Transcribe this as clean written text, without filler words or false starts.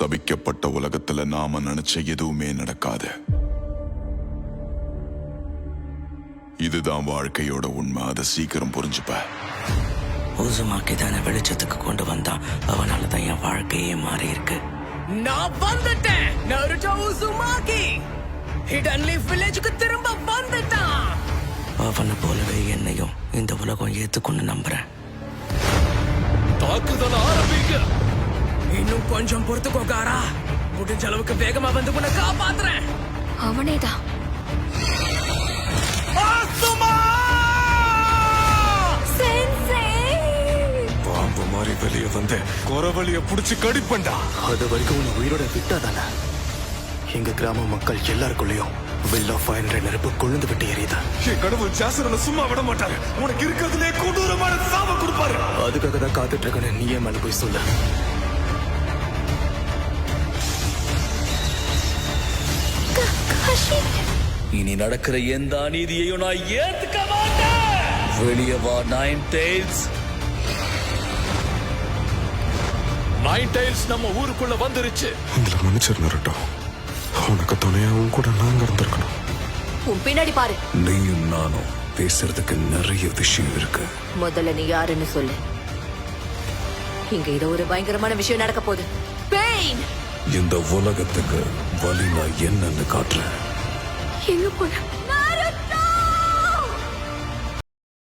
சபிக்கப்பட்ட உலகத்துல நாம நினைச்ச எதுவுமே நடக்காது. இதுதான் வாழ்க்கையோட உண்மை. அதை சீக்கிரம் புரிஞ்சுப்ப. உசுமாக்கி தானே வெளிச்சத்துக்கு கொண்டு வந்தான். அவனால தான் என் வாழ்க்கையே மாறி இருக்கு. நான் வந்துட்டேன். நருட்டோ உசுமாக்கி ஹிடன் லீஃப் வில்லேஜுக்கு திரும்ப வந்துட்டான். அவனை போலவே என்னையும் இந்த உலகம் ஏத்துக்குன்னு நம்புறேன். தாக்குதல் ஆரம்பிங்க. இன்னும் கொஞ்சம் பொறுத்துக்கோக்காரா. முடிஞ்ச அளவுக்கு வேகமா வந்து உன்னை காப்பாத்துறேன். அவனேதான். பாம்பு மாதிரி வெளியே வந்து குறவழிய புடிச்சு கடிப்பண்டா. அது வரைக்கும் உன்னை உயிரோட விட்டாதானே எங்க கிராம மக்கள் எல்லாருக்குள்ளயும் வில் ஆஃப் ஃபயர் நெருப்பு கொழுந்து விட்டு எரியுது. என் கடவுள் ஜாசரனை சும்மா விட மாட்டாரு. உனக்கு இருக்கிறதுலே கொடூரமான சாவை கொடுப்பாரு. அதுக்காக தான் காத்துட்டு இருக்கேன்னு நீயே மேல போய் சொல்ல. இனி நடக்கிற எந்த அநீதியையும் நான் ஏத்துக்க மாட்டேன். வெளியே வா நைன் டெய்ல்ஸ். நைன் டெய்ல்ஸ் நம்ம ஊருக்குள்ள வந்துருச்சு. எங்களை மன்னிச்சிரு நருட்டோ. உனக்கு துணையாவும் கூட நாங்க இருந்திருக்கணும். உன் பின்னாடி பாரு. நீயும் நானும் பேசுறதுக்கு நிறைய விஷயம் இருக்கு. முதல்ல நீ யாருன்னு சொல்லு. இங்க ஏதோ ஒரு பயங்கரமான விஷயம் நடக்க போகுது. பெயின். இந்த உலகத்துக்கு வலி நான் என்னன்னு காட்டுறேன். எங்க போன